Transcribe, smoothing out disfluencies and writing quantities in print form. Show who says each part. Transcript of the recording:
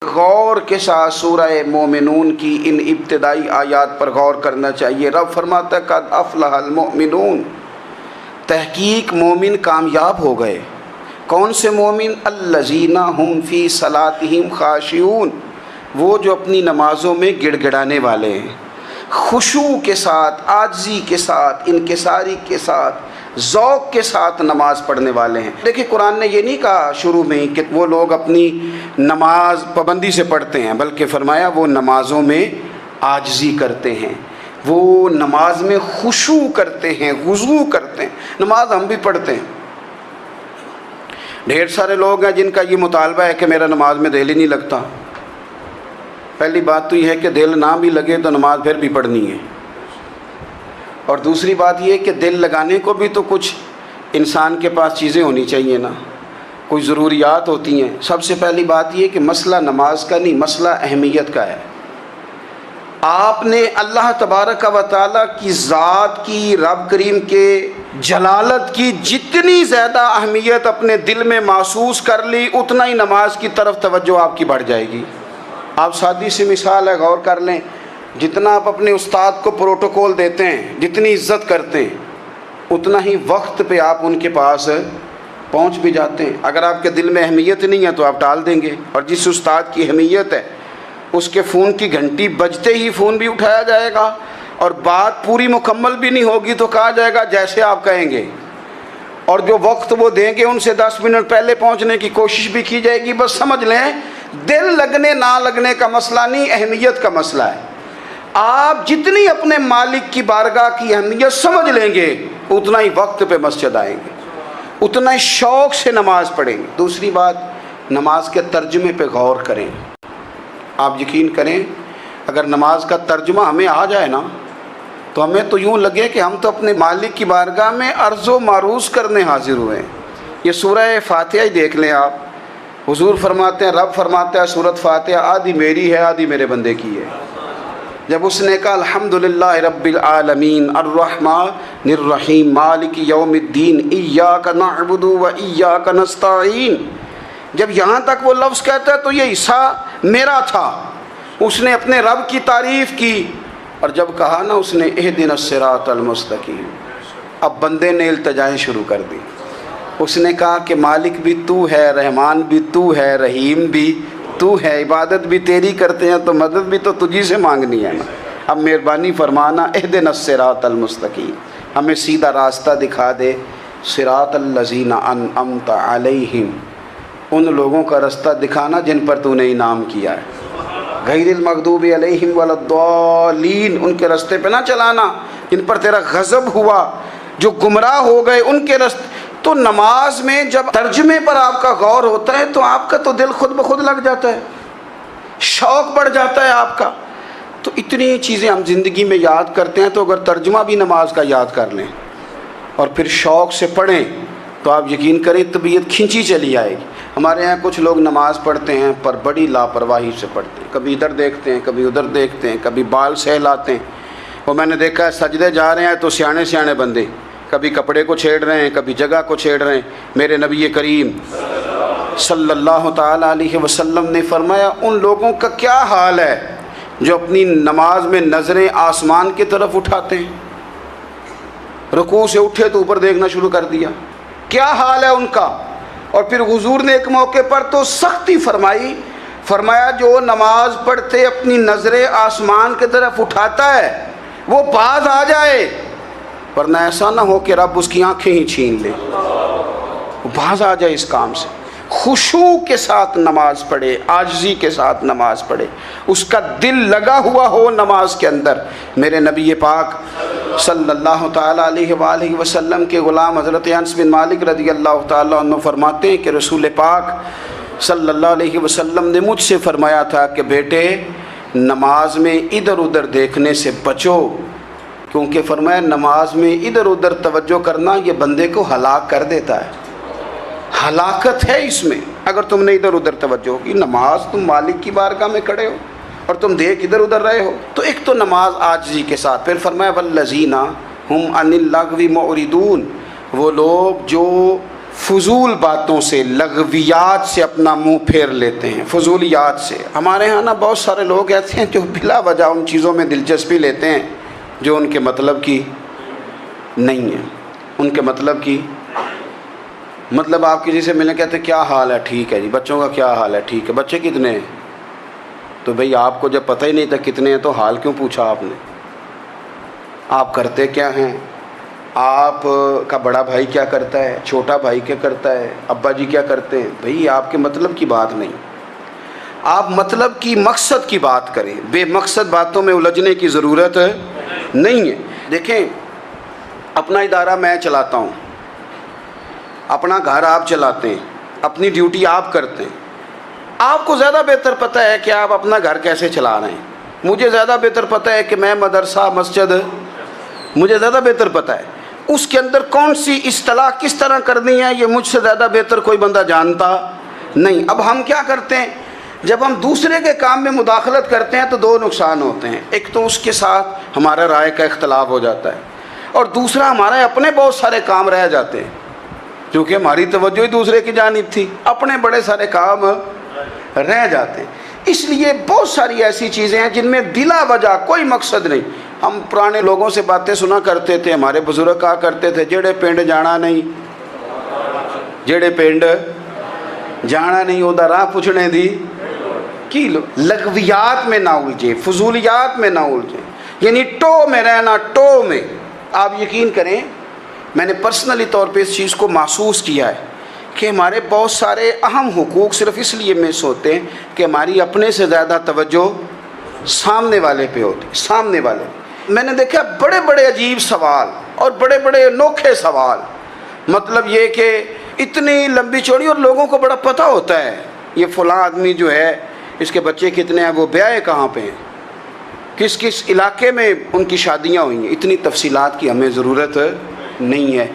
Speaker 1: غور کے ساتھ سورہ مومنون کی ان ابتدائی آیات پر غور کرنا چاہیے۔ رب فرماتا ہے قد افلح المؤمنون، تحقیق مومن کامیاب ہو گئے۔ کون سے مومن؟ الذین هم فی صلاتہم خاشعون، وہ جو اپنی نمازوں میں گڑ گڑانے والے ہیں، خشوع کے ساتھ، عاجزی کے ساتھ، انکساری کے ساتھ، ذوق کے ساتھ نماز پڑھنے والے ہیں۔ دیکھیں قرآن نے یہ نہیں کہا شروع میں کہ وہ لوگ اپنی نماز پابندی سے پڑھتے ہیں، بلکہ فرمایا وہ نمازوں میں عاجزی کرتے ہیں، وہ نماز میں خشوع کرتے ہیں، خضوع کرتے ہیں۔ نماز ہم بھی پڑھتے ہیں، ڈھیر سارے لوگ ہیں جن کا یہ مطالبہ ہے کہ میرا نماز میں دل ہی نہیں لگتا۔ پہلی بات تو یہ ہے کہ دل نہ بھی لگے تو نماز پھر بھی پڑھنی ہے، اور دوسری بات یہ ہے کہ دل لگانے کو بھی تو کچھ انسان کے پاس چیزیں ہونی چاہیے نا، کوئی ضروریات ہوتی ہیں۔ سب سے پہلی بات یہ کہ مسئلہ نماز کا نہیں، مسئلہ اہمیت کا ہے۔ آپ نے اللہ تبارک و تعالیٰ کی ذات کی، رب کریم کے جلالت کی جتنی زیادہ اہمیت اپنے دل میں محسوس کر لی، اتنا ہی نماز کی طرف توجہ آپ کی بڑھ جائے گی۔ آپ سادی سی مثال ہے، غور کر لیں، جتنا آپ اپنے استاد کو پروٹوکول دیتے ہیں، جتنی عزت کرتے ہیں، اتنا ہی وقت پہ آپ ان کے پاس پہنچ بھی جاتے ہیں۔ اگر آپ کے دل میں اہمیت نہیں ہے تو آپ ٹال دیں گے، اور جس استاد کی اہمیت ہے اس کے فون کی گھنٹی بجتے ہی فون بھی اٹھایا جائے گا، اور بات پوری مکمل بھی نہیں ہوگی تو کہا جائے گا جیسے آپ کہیں گے، اور جو وقت وہ دیں گے ان سے 10 منٹ پہلے پہنچنے کی کوشش بھی کی جائے گی۔ بس سمجھ لیں دل لگنے نہ لگنے کا مسئلہ نہیں، اہمیت کا مسئلہ ہے۔ آپ جتنی اپنے مالک کی بارگاہ کی اہمیت سمجھ لیں گے، اتنا ہی وقت پہ مسجد آئیں گے، اتنا ہی شوق سے نماز پڑھیں گے۔ دوسری بات، نماز کے ترجمے پہ غور کریں۔ آپ یقین کریں اگر نماز کا ترجمہ ہمیں آ جائے نا تو ہمیں تو یوں لگے کہ ہم تو اپنے مالک کی بارگاہ میں عرض و معروض کرنے حاضر ہوئے ہیں۔ یہ سورہ فاتحہ ہی دیکھ لیں آپ، حضور فرماتے ہیں، رب فرماتا ہے سورۃ فاتحہ آدھی میری ہے آدھی میرے بندے کی ہے۔ جب اس نے کہا الحمدللہ رب العالمین الرحمن الرحیم مالک یوم الدین ایاک نعبد و ایاک نستعین، جب یہاں تک وہ لفظ کہتا ہے تو یہ حصہ میرا تھا۔ اس نے اپنے رب کی تعریف کی، اور جب کہا نا اس نے اہدنا الصراط المستقیم، اب بندے نے التجائیں شروع کر دی۔ اس نے کہا کہ مالک بھی تو ہے، رحمان بھی تو ہے، رحیم بھی تو ہے، عبادت بھی تیری کرتے ہیں تو مدد بھی تو تجھی سے مانگنی ہے نا۔ اب مہربانی فرمانا اہدنا الصراط المستقیم، ہمیں سیدھا راستہ دکھا دے، صراط الذین انعمت علیہم، ان لوگوں کا راستہ دکھانا جن پر تو نے انعام کیا ہے، غیر المغضوب علیہم ولا الضالین، ان کے راستے پہ نہ چلانا جن پر تیرا غضب ہوا، جو گمراہ ہو گئے ان کے راستے۔ تو نماز میں جب ترجمے پر آپ کا غور ہوتا ہے تو آپ کا تو دل خود بخود لگ جاتا ہے، شوق بڑھ جاتا ہے آپ کا۔ تو اتنی چیزیں ہم زندگی میں یاد کرتے ہیں، تو اگر ترجمہ بھی نماز کا یاد کر لیں اور پھر شوق سے پڑھیں تو آپ یقین کریں طبیعت کھنچی چلی آئے گی۔ ہمارے یہاں کچھ لوگ نماز پڑھتے ہیں پر بڑی لاپرواہی سے پڑھتے ہیں، کبھی ادھر دیکھتے ہیں کبھی ادھر دیکھتے ہیں، کبھی بال سہلاتے ہیں۔ وہ میں نے دیکھا ہے سجدے جا رہے ہیں تو سیانے سیانے بندے کبھی کپڑے کو چھیڑ رہے ہیں، کبھی جگہ کو چھیڑ رہے ہیں۔ میرے نبی کریم صلی اللہ تعالیٰ علیہ وسلم نے فرمایا ان لوگوں کا کیا حال ہے جو اپنی نماز میں نظریں آسمان کی طرف اٹھاتے ہیں، رکوع سے اٹھے تو اوپر دیکھنا شروع کر دیا، کیا حال ہے ان کا۔ اور پھر حضور نے ایک موقع پر تو سختی فرمائی، فرمایا جو نماز پڑھتے اپنی نظریں آسمان کی طرف اٹھاتا ہے وہ باز آ جائے، ورنہ ایسا نہ ہو کہ رب اس کی آنکھیں ہی چھین لے، وہ باز آ جائے اس کام سے۔ خشوع کے ساتھ نماز پڑھے، عاجزی کے ساتھ نماز پڑھے، اس کا دل لگا ہوا ہو نماز کے اندر۔ میرے نبی پاک صلی اللہ تعالیٰ علیہ وآلہ وسلم کے غلام حضرت انس بن مالک رضی اللہ تعالیٰ عنہ فرماتے ہیں کہ رسول پاک صلی اللہ علیہ وسلم نے مجھ سے فرمایا تھا کہ بیٹے نماز میں ادھر ادھر دیکھنے سے بچو، کیونکہ فرمایا نماز میں ادھر ادھر توجہ کرنا یہ بندے کو ہلاک کر دیتا ہے، ہلاکت ہے اس میں اگر تم نے ادھر ادھر توجہ کی۔ نماز تم مالک کی بارگاہ میں کھڑے ہو اور تم دیکھ ادھر ادھر رہے ہو، تو ایک تو نماز عاجزی کے ساتھ۔ پھر فرمایا والذین ھم عن اللغو معرضون، وہ لوگ جو فضول باتوں سے، لغویات سے اپنا منہ پھیر لیتے ہیں، فضولیات سے۔ ہمارے ہاں نا بہت سارے لوگ ایسے ہیں جو بلا وجہ ان چیزوں میں دلچسپی لیتے ہیں جو ان کے مطلب کی نہیں ہے، ان کے مطلب کی۔ مطلب آپ کسی سے ملنے کہتے ہیں کیا حال ہے؟ ٹھیک ہے جی۔ بچوں کا کیا حال ہے؟ ٹھیک ہے۔ بچے کتنے ہیں؟ تو بھئی آپ کو جب پتہ ہی نہیں تھا کتنے ہیں تو حال کیوں پوچھا آپ نے؟ آپ کرتے کیا ہیں؟ آپ کا بڑا بھائی کیا کرتا ہے؟ چھوٹا بھائی کیا کرتا ہے؟ ابا جی کیا کرتے ہیں؟ بھئی آپ کے مطلب کی بات نہیں، آپ مطلب کی، مقصد کی بات کریں، بے مقصد باتوں میں الجھنے کی ضرورت نہیں ہے۔ دیکھیں، اپنا ادارہ میں چلاتا ہوں، اپنا گھر آپ چلاتے ہیں، اپنی ڈیوٹی آپ کرتے ہیں۔ آپ کو زیادہ بہتر پتہ ہے کہ آپ اپنا گھر کیسے چلا رہے ہیں، مجھے زیادہ بہتر پتہ ہے کہ میں مدرسہ، مسجد، مجھے زیادہ بہتر پتہ ہے اس کے اندر کون سی اصطلاح کس طرح کرنی ہے، یہ مجھ سے زیادہ بہتر کوئی بندہ جانتا نہیں۔ اب ہم کیا کرتے ہیں، جب ہم دوسرے کے کام میں مداخلت کرتے ہیں تو دو نقصان ہوتے ہیں۔ ایک تو اس کے ساتھ ہمارا رائے کا اختلاف ہو جاتا ہے، اور دوسرا ہمارے اپنے بہت سارے کام رہ جاتے ہیں، کیونکہ ہماری توجہ ہی دوسرے کی جانب تھی، اپنے بڑے سارے کام رہ جاتے ہیں۔ اس لیے بہت ساری ایسی چیزیں ہیں جن میں بلا وجہ کوئی مقصد نہیں۔ ہم پرانے لوگوں سے باتیں سنا کرتے تھے، ہمارے بزرگ کہا کرتے تھے جڑے پنڈ جانا نہیں، جڑے پنڈ جانا نہیں اودا راہ پوچھنے دی کی لو۔ لغویات میں نہ الجھیں، فضولیات میں نہ الجھیں، یعنی ٹو میں رہنا، ٹو میں۔ آپ یقین کریں، میں نے پرسنلی طور پہ اس چیز کو محسوس کیا ہے کہ ہمارے بہت سارے اہم حقوق صرف اس لیے مس ہوتے ہیں کہ ہماری اپنے سے زیادہ توجہ سامنے والے پہ ہوتی، سامنے والے۔ میں نے دیکھا بڑے بڑے عجیب سوال اور بڑے بڑے انوکھے سوال، مطلب یہ کہ اتنی لمبی چوڑی، اور لوگوں کو بڑا پتہ ہوتا ہے یہ فلاں آدمی جو ہے اس کے بچے کتنے ہیں، وہ بیاہ کہاں پہ ہیں، کس کس علاقے میں ان کی شادیاں ہوئی ہیں۔ اتنی تفصیلات کی ہمیں ضرورت نہیں ہے۔